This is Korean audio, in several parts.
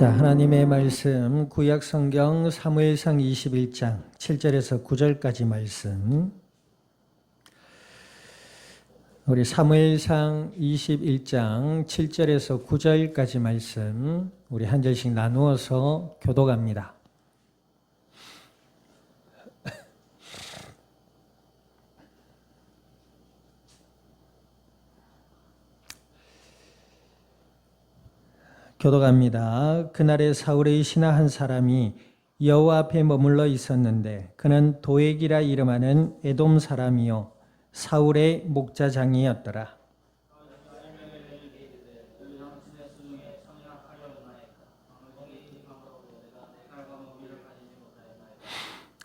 자, 하나님의 말씀 구약 성경 사무엘상 21장 7절에서 9절까지 말씀. 우리 사무엘상 21장 7절에서 9절까지 말씀 우리 한 절씩 나누어서 교독합니다. 교독합니다. 그날에 사울의 신하 한 사람이 여호와 앞에 머물러 있었는데 그는 도액이라 이름하는 에돔 사람이요 사울의 목자장이었더라.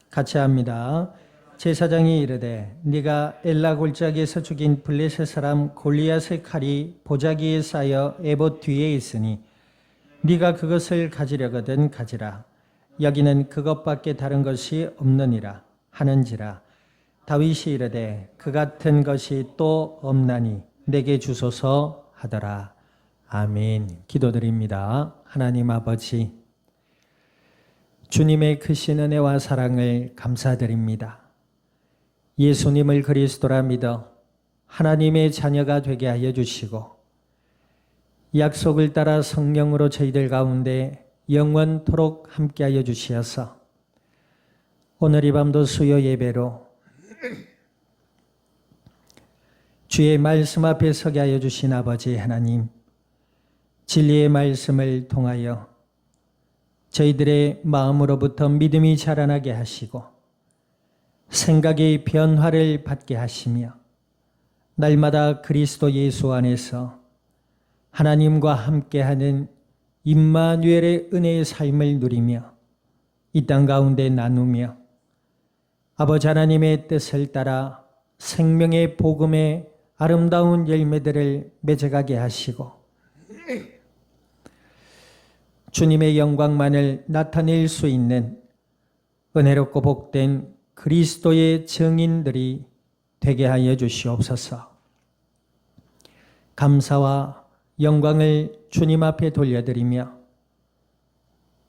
같이 합니다. 제사장이 이르되 네가 엘라 골짜기에서 죽인 블레셋 사람 골리앗의 칼이 보자기에 쌓여 에봇 뒤에 있으니 네가 그것을 가지려거든 가지라. 여기는 그것밖에 다른 것이 없느니라 하는지라. 다윗이 이르되 그 같은 것이 또 없나니 내게 주소서 하더라. 아멘. 기도드립니다. 하나님 아버지, 주님의 크신 은혜와 사랑을 감사드립니다. 예수님을 그리스도라 믿어 하나님의 자녀가 되게 하여 주시고 약속을 따라 성령으로 저희들 가운데 영원토록 함께하여 주시어서 오늘 이 밤도 수요 예배로 주의 말씀 앞에 서게 하여 주신 아버지 하나님, 진리의 말씀을 통하여 저희들의 마음으로부터 믿음이 자라나게 하시고 생각의 변화를 받게 하시며 날마다 그리스도 예수 안에서 하나님과 함께하는 임마누엘의 은혜의 삶을 누리며 이 땅 가운데 나누며 아버지 하나님의 뜻을 따라 생명의 복음의 아름다운 열매들을 맺어가게 하시고 주님의 영광만을 나타낼 수 있는 은혜롭고 복된 그리스도의 증인들이 되게 하여 주시옵소서. 감사와 영광을 주님 앞에 돌려드리며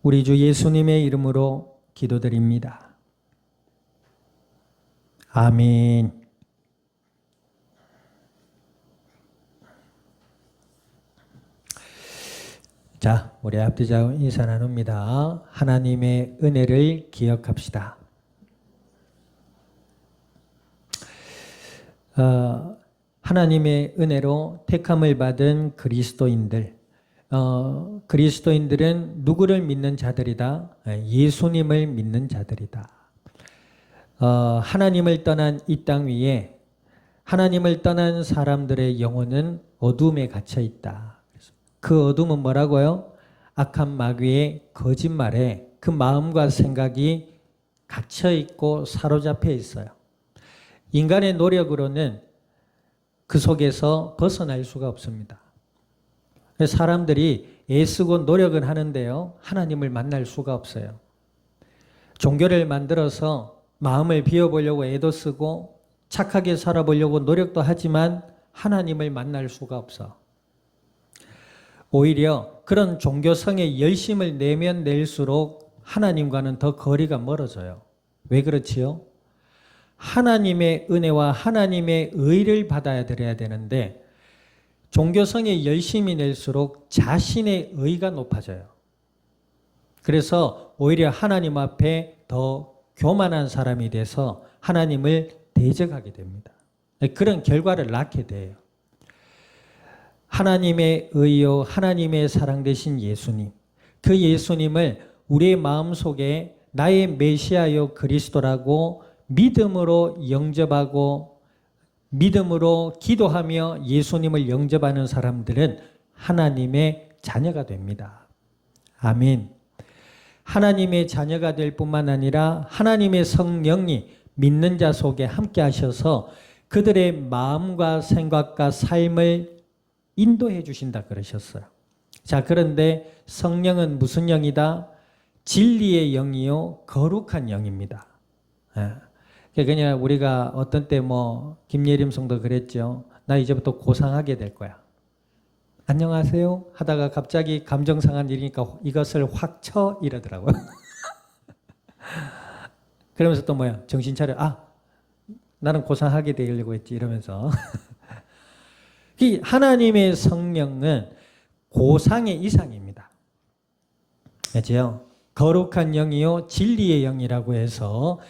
우리 주 예수님의 이름으로 기도드립니다. 아멘. 자, 우리 앞뒤자고 인사 나눕니다. 하나님의 은혜를 기억합시다. 하나님의 은혜로 택함을 받은 그리스도인들, 그리스도인들은 누구를 믿는 자들이다? 예수님을 믿는 자들이다. 하나님을 떠난 이 땅 위에 하나님을 떠난 사람들의 영혼은 어둠에 갇혀 있다. 그 어둠은 뭐라고요? 악한 마귀의 거짓말에 그 마음과 생각이 갇혀 있고 사로잡혀 있어요. 인간의 노력으로는 그 속에서 벗어날 수가 없습니다. 사람들이 애쓰고 노력은 하는데요, 하나님을 만날 수가 없어요. 종교를 만들어서 마음을 비워보려고 애도 쓰고 착하게 살아보려고 노력도 하지만 하나님을 만날 수가 없어. 오히려 그런 종교성에 열심을 내면 낼수록 하나님과는 더 거리가 멀어져요. 왜 그렇지요? 하나님의 은혜와 하나님의 의를 받아야 되는데 종교성에 열심히 낼수록 자신의 의가 높아져요. 그래서 오히려 하나님 앞에 더 교만한 사람이 돼서 하나님을 대적하게 됩니다. 그런 결과를 낳게 돼요. 하나님의 의요 하나님의 사랑 되신 예수님, 그 예수님을 우리의 마음속에 나의 메시아요 그리스도라고 믿음으로 영접하고 믿음으로 기도하며 예수님을 영접하는 사람들은 하나님의 자녀가 됩니다. 아멘. 하나님의 자녀가 될 뿐만 아니라 하나님의 성령이 믿는 자 속에 함께 하셔서 그들의 마음과 생각과 삶을 인도해 주신다 그러셨어요. 자, 그런데 성령은 무슨 영이다? 진리의 영이요 거룩한 영입니다. 그냥 우리가 어떤 때 김예림 성도 그랬죠. 나 이제부터 고상하게 될 거야. 안녕하세요 하다가 갑자기 감정 상한 일이니까 이것을 확 쳐 이러더라고요. 그러면서 또 뭐야? 정신 차려. 나는 고상하게 되려고 했지 이러면서. 이 하나님의 성령은 고상의 이상입니다. 그렇죠? 거룩한 영이요 진리의 영이라고 해서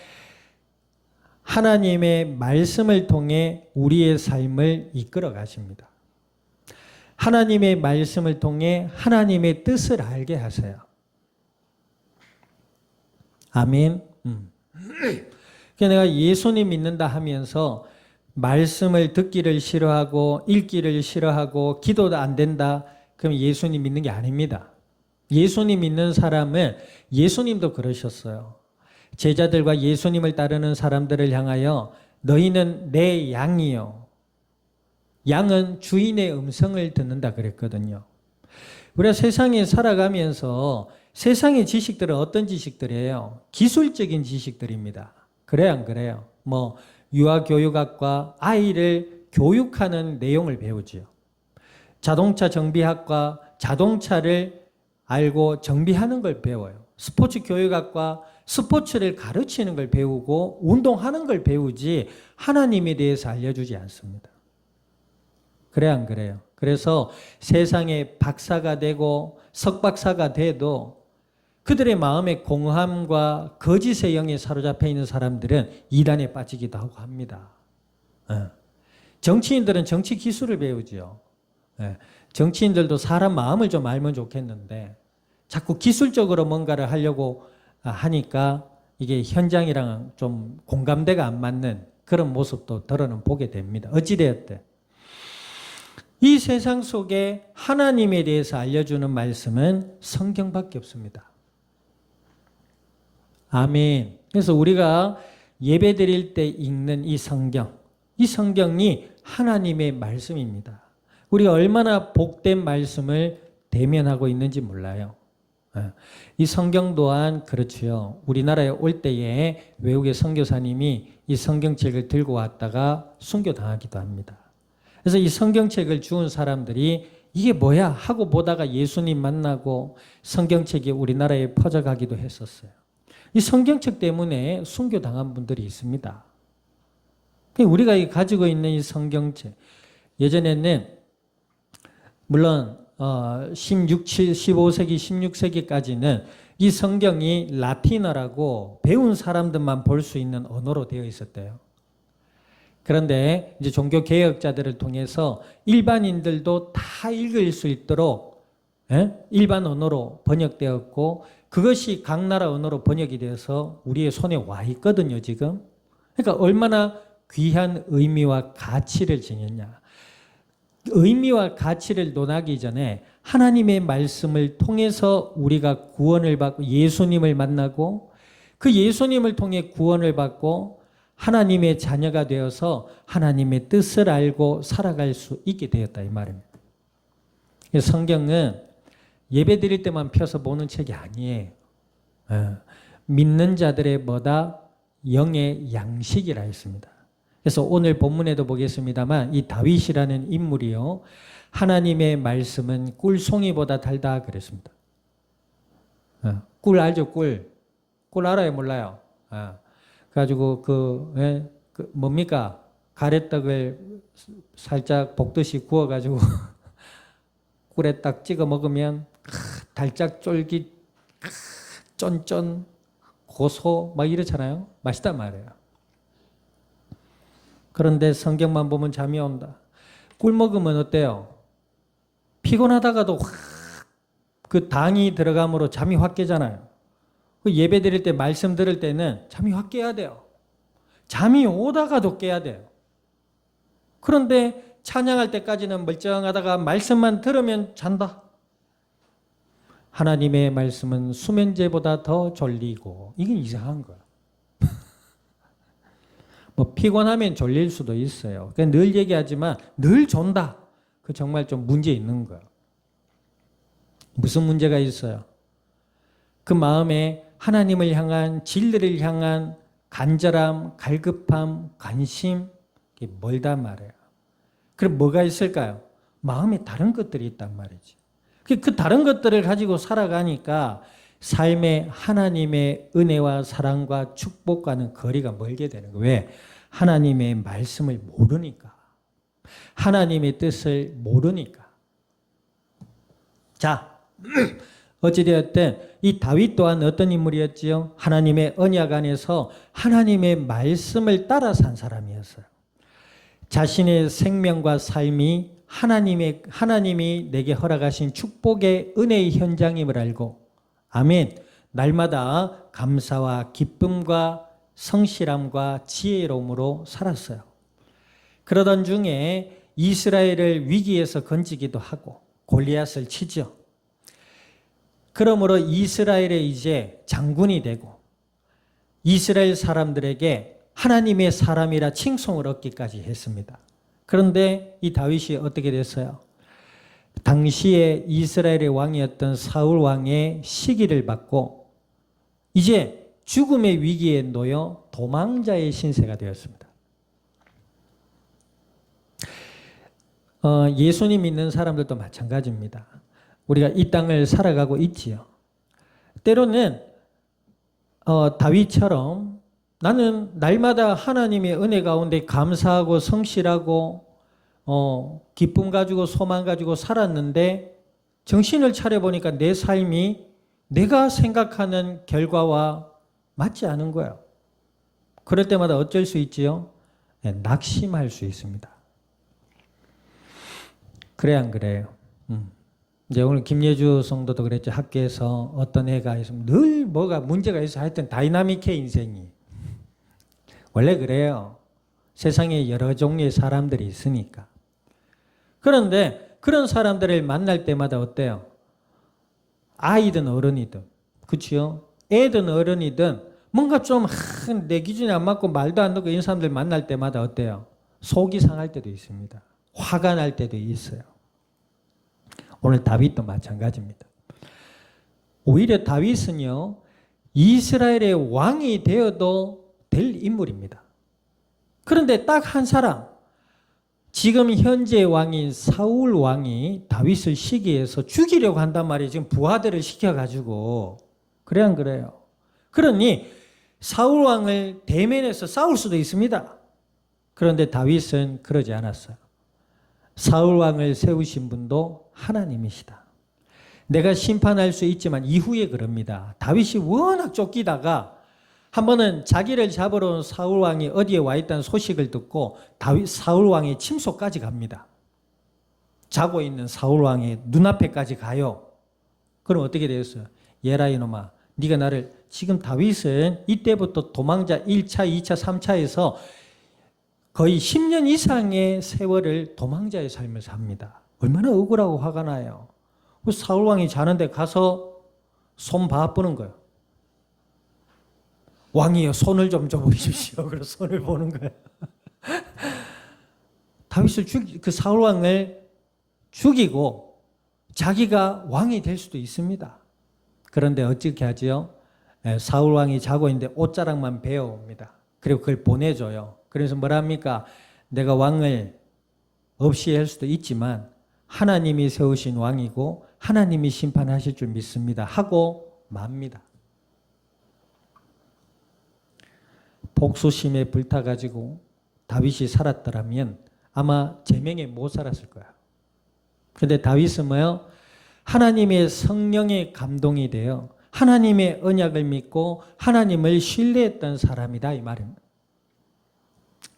하나님의 말씀을 통해 우리의 삶을 이끌어 가십니다. 하나님의 말씀을 통해 하나님의 뜻을 알게 하세요. 아멘. 그러니까 내가 예수님 믿는다 하면서 말씀을 듣기를 싫어하고 읽기를 싫어하고 기도도 안 된다. 그럼 예수님 믿는 게 아닙니다. 예수님 믿는 사람은 예수님도 그러셨어요. 제자들과 예수님을 따르는 사람들을 향하여 너희는 내 양이요. 양은 주인의 음성을 듣는다 그랬거든요. 우리가 세상에 살아가면서 세상의 지식들은 어떤 지식들이에요? 기술적인 지식들입니다. 그래요, 안 그래요? 유아교육학과 아이를 교육하는 내용을 배우지요. 자동차 정비학과 자동차를 알고 정비하는 걸 배워요. 스포츠 교육학과 스포츠를 가르치는 걸 배우고 운동하는 걸 배우지 하나님에 대해서 알려주지 않습니다. 그래 안 그래요? 그래서 세상에 박사가 되고 석박사가 돼도 그들의 마음에 공허함과 거짓의 영에 사로잡혀 있는 사람들은 이단에 빠지기도 하고 합니다. 정치인들은 정치 기술을 배우지요. 정치인들도 사람 마음을 좀 알면 좋겠는데 자꾸 기술적으로 뭔가를 하려고 하니까 이게 현장이랑 좀 공감대가 안 맞는 그런 모습도 더러는 보게 됩니다. 어찌되었든 이 세상 속에 하나님에 대해서 알려주는 말씀은 성경밖에 없습니다. 아멘. 그래서 우리가 예배 드릴 때 읽는 이 성경이 하나님의 말씀입니다. 우리가 얼마나 복된 말씀을 대면하고 있는지 몰라요. 이 성경 또한 그렇지요. 우리나라에 올 때에 외국의 선교사님이 이 성경책을 들고 왔다가 순교당하기도 합니다. 그래서 이 성경책을 주운 사람들이 이게 뭐야 하고 보다가 예수님 만나고 성경책이 우리나라에 퍼져가기도 했었어요. 이 성경책 때문에 순교당한 분들이 있습니다. 우리가 가지고 있는 이 성경책, 예전에는 물론 15세기, 16세기까지는 이 성경이 라틴어라고 배운 사람들만 볼 수 있는 언어로 되어 있었대요. 그런데 이제 종교 개혁자들을 통해서 일반인들도 다 읽을 수 있도록 일반 언어로 번역되었고 그것이 각 나라 언어로 번역이 되어서 우리의 손에 와 있거든요, 지금. 그러니까 얼마나 귀한 의미와 가치를 지녔냐. 의미와 가치를 논하기 전에 하나님의 말씀을 통해서 우리가 구원을 받고 예수님을 만나고 그 예수님을 통해 구원을 받고 하나님의 자녀가 되어서 하나님의 뜻을 알고 살아갈 수 있게 되었다 이 말입니다. 성경은 예배 드릴 때만 펴서 보는 책이 아니에요. 믿는 자들의 뭐다? 영의 양식이라 했습니다. 그래서 오늘 본문에도 보겠습니다만 이 다윗이라는 인물이요. 하나님의 말씀은 꿀송이보다 달다 그랬습니다. 꿀 알죠? 꿀 알아요? 몰라요? 그래가지고 뭡니까? 가래떡을 살짝 볶듯이 구워가지고 꿀에 딱 찍어 먹으면 달짝 쫄깃 쫀쫀 고소 막 이렇잖아요. 맛있단 말이에요. 그런데 성경만 보면 잠이 온다. 꿀 먹으면 어때요? 피곤하다가도 그 당이 들어감으로 잠이 확 깨잖아요. 그 예배 드릴 때 말씀 들을 때는 잠이 확 깨야 돼요. 잠이 오다가도 깨야 돼요. 그런데 찬양할 때까지는 멀쩡하다가 말씀만 들으면 잔다. 하나님의 말씀은 수면제보다 더 졸리고 이게 이상한 거야. 피곤하면 졸릴 수도 있어요. 늘 얘기하지만 늘 존다. 그 정말 좀 문제 있는 거야. 무슨 문제가 있어요? 그 마음에 하나님을 향한 진리를 향한 간절함, 갈급함, 관심 이게 멀단 말이에요. 그럼 뭐가 있을까요? 마음에 다른 것들이 있단 말이지. 그 다른 것들을 가지고 살아가니까 삶에 하나님의 은혜와 사랑과 축복과는 거리가 멀게 되는 거예요. 왜? 하나님의 말씀을 모르니까. 하나님의 뜻을 모르니까. 자, 어찌되었든 이 다윗 또한 어떤 인물이었지요? 하나님의 언약 안에서 하나님의 말씀을 따라 산 사람이었어요. 자신의 생명과 삶이 하나님이 내게 허락하신 축복의 은혜의 현장임을 알고, 아멘, 날마다 감사와 기쁨과 성실함과 지혜로움으로 살았어요. 그러던 중에 이스라엘을 위기에서 건지기도 하고 골리앗을 치죠. 그러므로 이스라엘의 이제 장군이 되고 이스라엘 사람들에게 하나님의 사람이라 칭송을 얻기까지 했습니다. 그런데 이 다윗이 어떻게 됐어요? 당시에 이스라엘의 왕이었던 사울 왕의 시기를 받고 이제 죽음의 위기에 놓여 도망자의 신세가 되었습니다. 예수님 믿는 사람들도 마찬가지입니다. 우리가 이 땅을 살아가고 있지요. 때로는 다윗처럼 나는 날마다 하나님의 은혜 가운데 감사하고 성실하고 기쁨 가지고 소망 가지고 살았는데 정신을 차려보니까 내 삶이 내가 생각하는 결과와 맞지 않은 거예요. 그럴 때마다 어쩔 수 있지요? 네, 낙심할 수 있습니다. 그래 안 그래요? 이제 오늘 김예주 성도도 그랬죠. 학교에서 어떤 애가 있으면 늘 뭐가 문제가 있어. 하여튼 다이나믹해 인생이. 원래 그래요. 세상에 여러 종류의 사람들이 있으니까. 그런데 그런 사람들을 만날 때마다 어때요? 아이든 어른이든, 그렇죠? 애든 어른이든 뭔가 좀 내 기준에 안 맞고 말도 안 듣고 이런 사람들 만날 때마다 어때요? 속이 상할 때도 있습니다. 화가 날 때도 있어요. 오늘 다윗도 마찬가지입니다. 오히려 다윗은요, 이스라엘의 왕이 되어도 될 인물입니다. 그런데 딱 한 사람, 지금 현재 왕인 사울 왕이 다윗을 시기해서 죽이려고 한단 말이에요. 지금 부하들을 시켜가지고. 그래 안 그래요? 그러니 사울 왕을 대면해서 싸울 수도 있습니다. 그런데 다윗은 그러지 않았어요. 사울 왕을 세우신 분도 하나님이시다. 내가 심판할 수 있지만 이후에 그럽니다. 다윗이 워낙 쫓기다가 한 번은 자기를 잡으러 온 사울 왕이 어디에 와 있다는 소식을 듣고 사울 왕의 침소까지 갑니다. 자고 있는 사울 왕의 눈앞에까지 가요. 그럼 어떻게 되었어요? 얘라 이놈아, 네가 나를, 지금 다윗은 이때부터 도망자 1차, 2차, 3차에서 거의 10년 이상의 세월을 도망자의 삶을 삽니다. 얼마나 억울하고 화가 나요. 사울 왕이 자는데 가서 손 바쁘는 거예요. 왕이여, 손을 좀 줘보십시오. 그래서 손을 보는 거예요. 다윗을 그 사울 왕을 죽이고 자기가 왕이 될 수도 있습니다. 그런데 어떻게 하지요? 사울 왕이 자고 있는데 옷자락만 베어옵니다. 그리고 그걸 보내줘요. 그래서 뭐랍니까? 내가 왕을 없이 할 수도 있지만 하나님이 세우신 왕이고 하나님이 심판하실 줄 믿습니다. 하고 맙니다. 복수심에 불타가지고 다윗이 살았더라면 아마 제명에 못 살았을 거야. 그런데 다윗은 뭐요? 하나님의 성령의 감동이 되어 하나님의 언약을 믿고 하나님을 신뢰했던 사람이다 이 말입니다.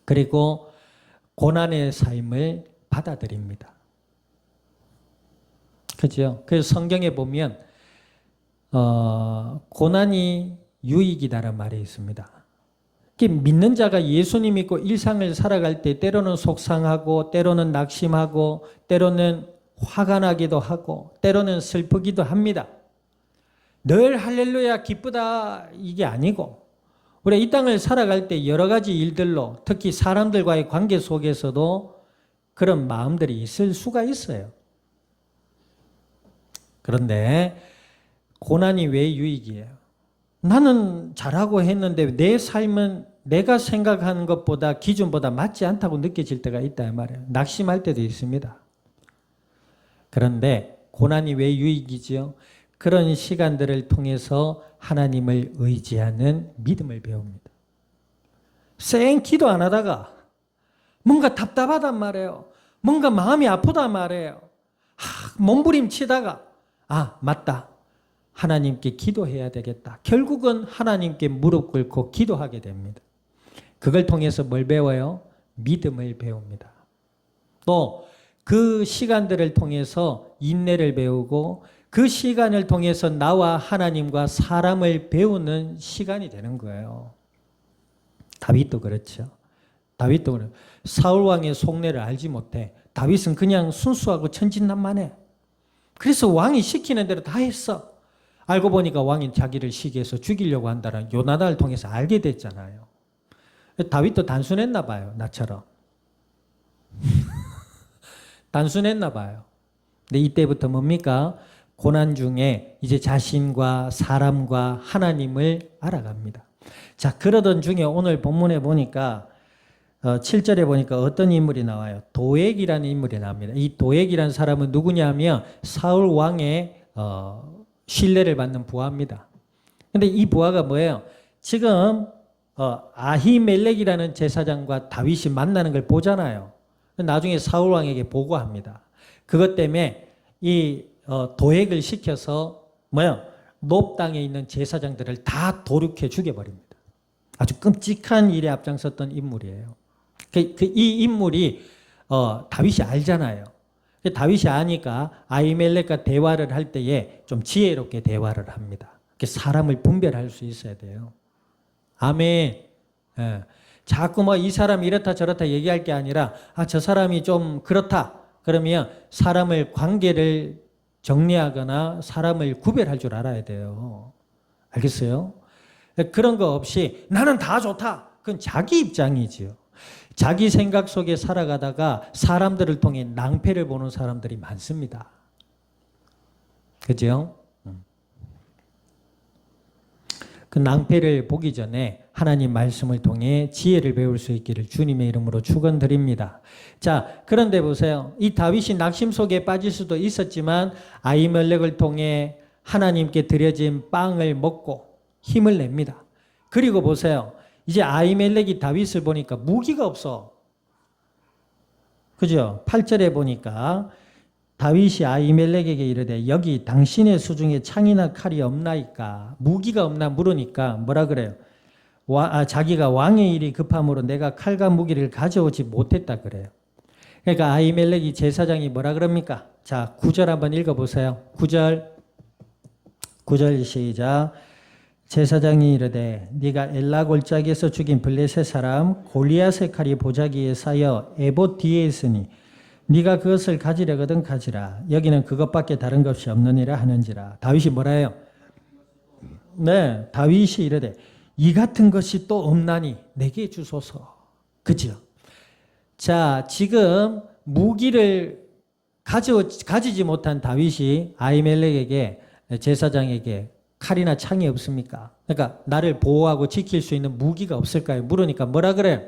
그리고 고난의 삶을 받아들입니다. 그죠? 그래서 성경에 보면 고난이 유익이다라는 말이 있습니다. 믿는 자가 예수님 믿고 일상을 살아갈 때 때로는 속상하고 때로는 낙심하고 때로는 화가 나기도 하고 때로는 슬프기도 합니다. 늘 할렐루야 기쁘다 이게 아니고 우리 이 땅을 살아갈 때 여러 가지 일들로 특히 사람들과의 관계 속에서도 그런 마음들이 있을 수가 있어요. 그런데 고난이 왜 유익이에요? 나는 잘하고 했는데 내 삶은 내가 생각하는 것보다 기준보다 맞지 않다고 느껴질 때가 있다 이 말이에요. 낙심할 때도 있습니다. 그런데 고난이 왜 유익이지요? 그런 시간들을 통해서 하나님을 의지하는 믿음을 배웁니다. 쌩 기도 안 하다가 뭔가 답답하단 말이에요. 뭔가 마음이 아프단 말이에요. 몸부림치다가 맞다. 하나님께 기도해야 되겠다. 결국은 하나님께 무릎 꿇고 기도하게 됩니다. 그걸 통해서 뭘 배워요? 믿음을 배웁니다. 또 그 시간들을 통해서 인내를 배우고 그 시간을 통해서 나와 하나님과 사람을 배우는 시간이 되는 거예요. 다윗도 그렇죠. 다윗도 그래요. 사울 왕의 속내를 알지 못해. 다윗은 그냥 순수하고 천진난만해. 그래서 왕이 시키는 대로 다 했어. 알고 보니까 왕이 자기를 시기해서 죽이려고 한다는 요나단을 통해서 알게 됐잖아요. 다윗도 단순했나 봐요. 나처럼. 단순했나 봐요. 근데 이때부터 뭡니까? 고난 중에 이제 자신과 사람과 하나님을 알아갑니다. 자, 그러던 중에 오늘 본문에 보니까 7절에 보니까 어떤 인물이 나와요? 도액이라는 인물이 나옵니다. 이 도액이라는 사람은 누구냐면 사울 왕의 신뢰를 받는 부하입니다. 근데 이 부하가 뭐예요? 지금 아히멜렉이라는 제사장과 다윗이 만나는 걸 보잖아요. 나중에 사울 왕에게 보고합니다. 그것 때문에 이 도액을 시켜서 노브 땅에 있는 제사장들을 다 도륙해 죽여버립니다. 아주 끔찍한 일에 앞장섰던 인물이에요. 이 인물이 다윗이 알잖아요. 다윗이 아니까 아히멜렉과 대화를 할 때에 좀 지혜롭게 대화를 합니다. 사람을 분별할 수 있어야 돼요. 아멘. 예. 자꾸 이 사람이 이렇다 저렇다 얘기할 게 아니라 저 사람이 좀 그렇다. 그러면 사람을 관계를 정리하거나 사람을 구별할 줄 알아야 돼요. 알겠어요? 그런 거 없이 나는 다 좋다. 그건 자기 입장이지요. 자기 생각 속에 살아가다가 사람들을 통해 낭패를 보는 사람들이 많습니다. 그죠? 그 낭패를 보기 전에 하나님 말씀을 통해 지혜를 배울 수 있기를 주님의 이름으로 축원드립니다. 자, 그런데 보세요. 이 다윗이 낙심 속에 빠질 수도 있었지만 아히멜렉을 통해 하나님께 드려진 빵을 먹고 힘을 냅니다. 그리고 보세요. 이제 아히멜렉이 다윗을 보니까 무기가 없어. 그죠? 8절에 보니까 다윗이 아히멜렉에게 이르되 여기 당신의 수중에 창이나 칼이 없나이까? 무기가 없나 물으니까 뭐라 그래요? 자기가 왕의 일이 급함으로 내가 칼과 무기를 가져오지 못했다 그래요. 그러니까 아히멜렉이 제사장이 뭐라 그럽니까? 자, 9절 한번 읽어보세요. 9절 시작. 제사장이 이르되 네가 엘라 골짜기에서 죽인 블레셋 사람 골리앗의 칼이 보자기에 쌓여 에봇 뒤에 있으니 네가 그것을 가지려거든 가지라. 여기는 그것밖에 다른 것이 없느니라 하는지라. 다윗이 뭐라 해요? 네, 다윗이 이르되 이 같은 것이 또 없나니 내게 주소서. 그죠? 자, 지금 무기를 가지지 못한 다윗이 아히멜렉에게 제사장에게 칼이나 창이 없습니까? 그러니까 나를 보호하고 지킬 수 있는 무기가 없을까요? 물으니까 뭐라 그래요?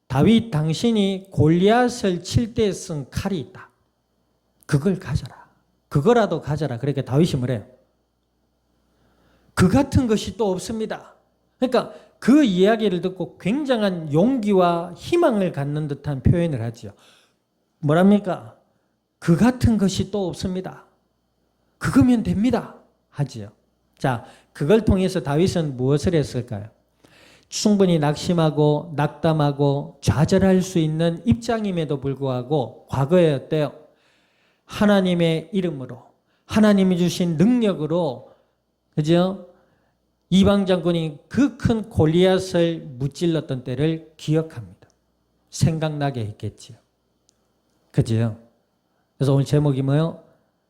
다윗 당신이 골리앗을 칠 때 쓴 칼이 있다. 그걸 가져라. 그거라도 가져라. 그러니까 다윗이 뭐래요? 그 같은 것이 또 없습니다. 그러니까 그 이야기를 듣고 굉장한 용기와 희망을 갖는 듯한 표현을 하죠. 뭐랍니까? 그 같은 것이 또 없습니다. 그거면 됩니다. 하지요. 자, 그걸 통해서 다윗은 무엇을 했을까요? 충분히 낙심하고 낙담하고 좌절할 수 있는 입장임에도 불구하고 과거에 어때요? 하나님의 이름으로 하나님이 주신 능력으로 그죠? 이방 장군이 그 큰 골리앗을 무찔렀던 때를 기억합니다. 생각나게 했겠지요. 그죠? 그래서 오늘 제목이 뭐예요?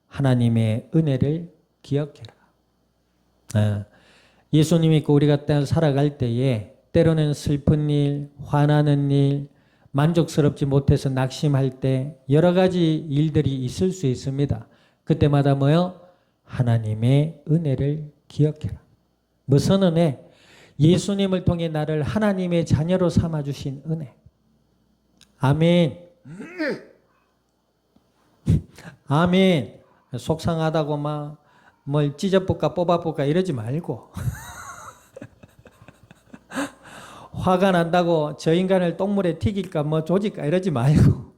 하나님의 은혜를 기억해라. 예수님 믿고 우리가 살아갈 때에 때로는 슬픈 일, 화나는 일, 만족스럽지 못해서 낙심할 때 여러 가지 일들이 있을 수 있습니다. 그때마다 뭐요? 하나님의 은혜를 기억해라. 무슨 은혜? 예수님을 통해 나를 하나님의 자녀로 삼아주신 은혜. 아멘. 아멘. 속상하다고 막 뭘 찢어볼까 뽑아볼까 이러지 말고 화가 난다고 저 인간을 똥물에 튀길까 뭐 조질까 이러지 말고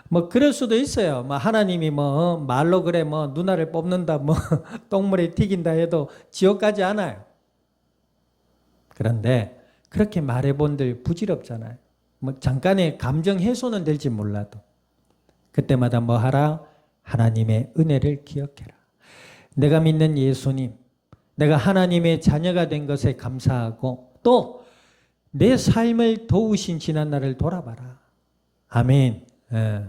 뭐 그럴 수도 있어요. 뭐 하나님이 뭐 말로 그래 뭐 누나를 뽑는다 뭐 똥물에 튀긴다 해도 지옥 가지 않아요. 그런데 그렇게 말해본들 부질없잖아요. 뭐 잠깐의 감정 해소는 될지 몰라도 그때마다 뭐 하라? 하나님의 은혜를 기억해라. 내가 믿는 예수님, 내가 하나님의 자녀가 된 것에 감사하고 또 내 삶을 도우신 지난날을 돌아봐라. 아멘. 예.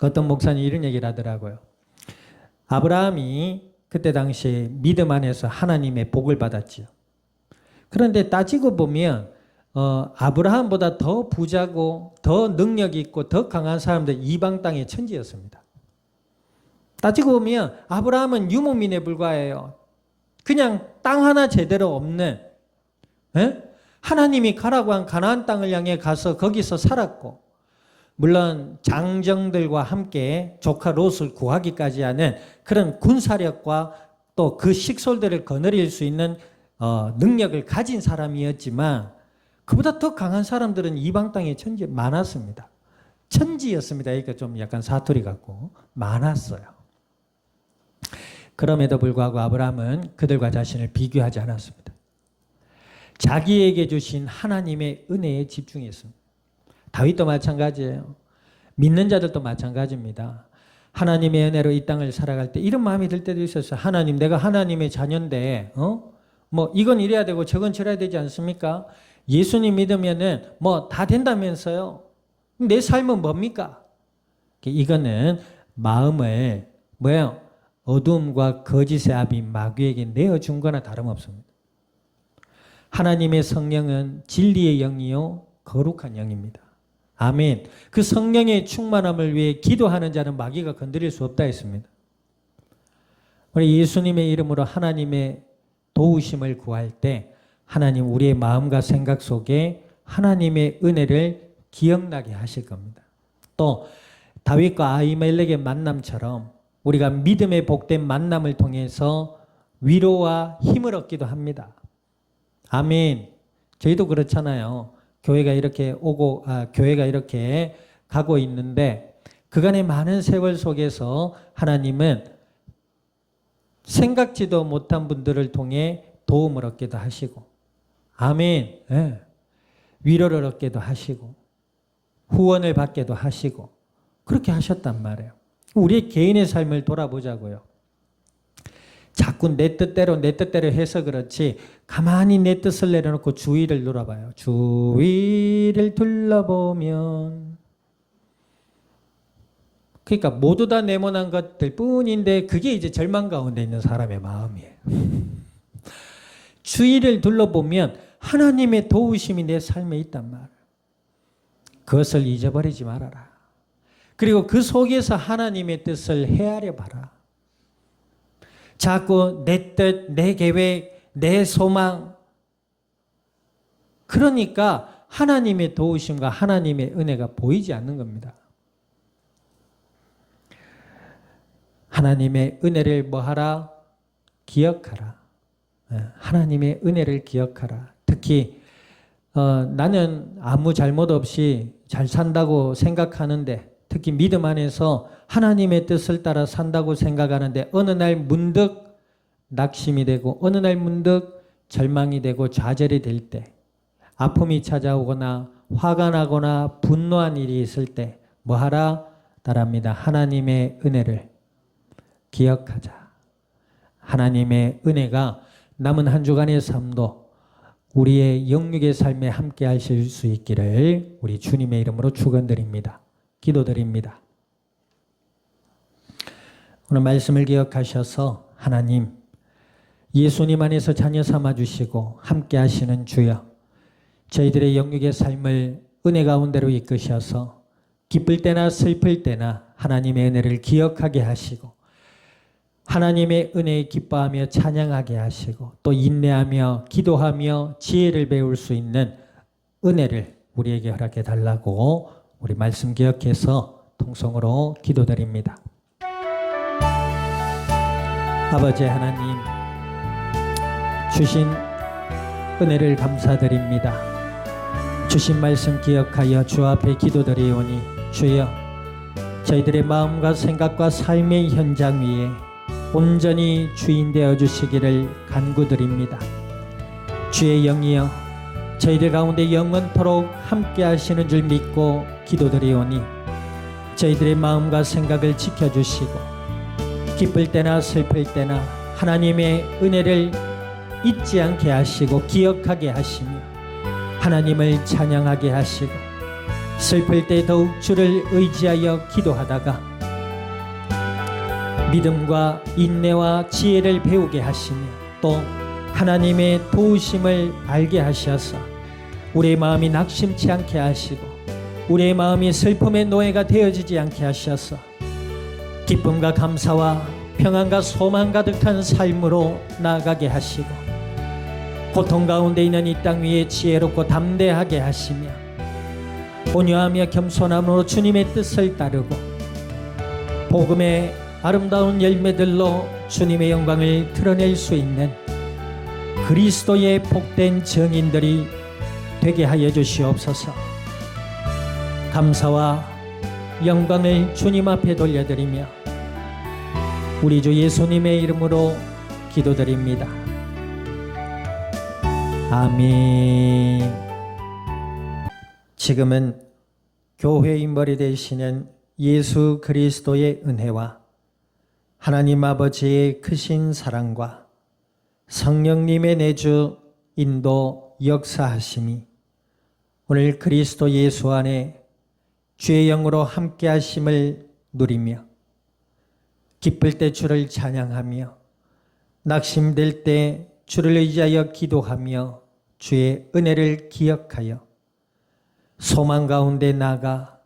어떤 목사님이 이런 얘기를 하더라고요. 아브라함이 그때 당시에 믿음 안에서 하나님의 복을 받았지요. 그런데 따지고 보면 아브라함보다 더 부자고 더 능력 있고 더 강한 사람들 이방 땅의 천지였습니다. 따지고 보면 아브라함은 유목민에 불과해요. 그냥 땅 하나 제대로 없는 하나님이 가라고 한 가나안 땅을 향해 가서 거기서 살았고 물론 장정들과 함께 조카 롯을 구하기까지 하는 그런 군사력과 또 그 식솔들을 거느릴 수 있는 능력을 가진 사람이었지만 그보다 더 강한 사람들은 이방 땅에 천지 많았습니다. 천지였습니다. 그러니까 좀 약간 사투리 같고 많았어요. 그럼에도 불구하고 아브라함은 그들과 자신을 비교하지 않았습니다. 자기에게 주신 하나님의 은혜에 집중했습니다. 다윗도 마찬가지예요. 믿는 자들도 마찬가지입니다. 하나님의 은혜로 이 땅을 살아갈 때 이런 마음이 들 때도 있었어요. 하나님, 내가 하나님의 자녀인데 뭐 이건 이래야 되고 저건 저래야 되지 않습니까? 예수님 믿으면은 뭐 다 된다면서요. 내 삶은 뭡니까? 이거는 마음을 뭐예요? 어둠과 거짓의 아비 마귀에게 내어준 거나 다름없습니다. 하나님의 성령은 진리의 영이요 거룩한 영입니다. 아멘. 그 성령의 충만함을 위해 기도하는 자는 마귀가 건드릴 수 없다 했습니다. 우리 예수님의 이름으로 하나님의 도우심을 구할 때 하나님 우리의 마음과 생각 속에 하나님의 은혜를 기억나게 하실 겁니다. 또 다윗과 아히멜렉의 만남처럼 우리가 믿음의 복된 만남을 통해서 위로와 힘을 얻기도 합니다. 아멘. 저희도 그렇잖아요. 교회가 이렇게 오고 교회가 이렇게 가고 있는데 그간의 많은 세월 속에서 하나님은 생각지도 못한 분들을 통해 도움을 얻기도 하시고 아멘. 네. 위로를 얻기도 하시고 후원을 받기도 하시고 그렇게 하셨단 말이에요. 우리의 개인의 삶을 돌아보자고요. 자꾸 내 뜻대로 해서 그렇지 가만히 내 뜻을 내려놓고 주위를 돌아봐요. 주위를 둘러보면 그러니까 모두 다 네모난 것들 뿐인데 그게 이제 절망 가운데 있는 사람의 마음이에요. 주위를 둘러보면 하나님의 도우심이 내 삶에 있단 말이에요. 그것을 잊어버리지 말아라. 그리고 그 속에서 하나님의 뜻을 헤아려 봐라. 자꾸 내 뜻, 내 계획, 내 소망. 그러니까 하나님의 도우심과 하나님의 은혜가 보이지 않는 겁니다. 하나님의 은혜를 뭐하라? 기억하라. 하나님의 은혜를 기억하라. 특히 나는 아무 잘못 없이 잘 산다고 생각하는데 특히 믿음 안에서 하나님의 뜻을 따라 산다고 생각하는데 어느 날 문득 낙심이 되고 어느 날 문득 절망이 되고 좌절이 될 때 아픔이 찾아오거나 화가 나거나 분노한 일이 있을 때 뭐하라? 따라합니다. 하나님의 은혜를 기억하자. 하나님의 은혜가 남은 한 주간의 삶도 우리의 영육의 삶에 함께 하실 수 있기를 우리 주님의 이름으로 축원드립니다. 기도드립니다. 오늘 말씀을 기억하셔서 하나님 예수님 안에서 자녀 삼아주시고 함께 하시는 주여 저희들의 영육의 삶을 은혜 가운데로 이끄셔서 기쁠 때나 슬플 때나 하나님의 은혜를 기억하게 하시고 하나님의 은혜에 기뻐하며 찬양하게 하시고 또 인내하며 기도하며 지혜를 배울 수 있는 은혜를 우리에게 허락해 달라고 우리 말씀 기억해서 통성으로 기도드립니다. 아버지 하나님, 주신 은혜를 감사드립니다. 주신 말씀 기억하여 주 앞에 기도드리오니 주여, 저희들의 마음과 생각과 삶의 현장 위에 온전히 주인 되어 주시기를 간구드립니다. 주의 영이여, 저희들 가운데 영원토록 함께 하시는 줄 믿고 기도드리오니 저희들의 마음과 생각을 지켜주시고 기쁠 때나 슬플 때나 하나님의 은혜를 잊지 않게 하시고 기억하게 하시며 하나님을 찬양하게 하시고 슬플 때 더욱 주를 의지하여 기도하다가 믿음과 인내와 지혜를 배우게 하시며 또 하나님의 도우심을 알게 하셔서 우리의 마음이 낙심치 않게 하시고 우리의 마음이 슬픔의 노예가 되어지지 않게 하셔서 기쁨과 감사와 평안과 소망 가득한 삶으로 나아가게 하시고 고통 가운데 있는 이 땅 위에 지혜롭고 담대하게 하시며 온유하며 겸손함으로 주님의 뜻을 따르고 복음의 아름다운 열매들로 주님의 영광을 드러낼 수 있는 그리스도의 복된 증인들이 되게 하여 주시옵소서. 감사와 영광을 주님 앞에 돌려드리며 우리 주 예수님의 이름으로 기도드립니다. 아멘. 지금은 교회의 머리 되시는 예수 그리스도의 은혜와 하나님 아버지의 크신 사랑과 성령님의 내주 인도 역사하심이 오늘 그리스도 예수 안에 주의 영으로 함께 하심을 누리며 기쁠 때 주를 찬양하며 낙심될 때 주를 의지하여 기도하며 주의 은혜를 기억하여 소망 가운데 나가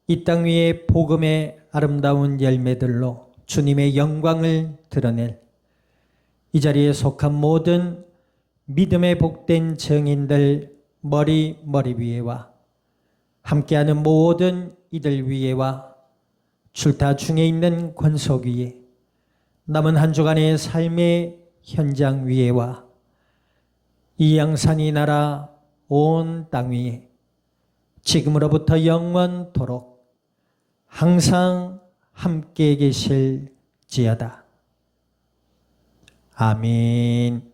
이 땅 위에 복음의 아름다운 열매들로 주님의 영광을 드러낼 이 자리에 속한 모든 믿음의 복된 증인들 머리 위에와 함께하는 모든 이들 위에와 출타 중에 있는 권속 위에 남은 한 주간의 삶의 현장 위에와 이 양산이 나라 온 땅 위에 지금으로부터 영원토록 항상 함께 계실지어다. 아멘.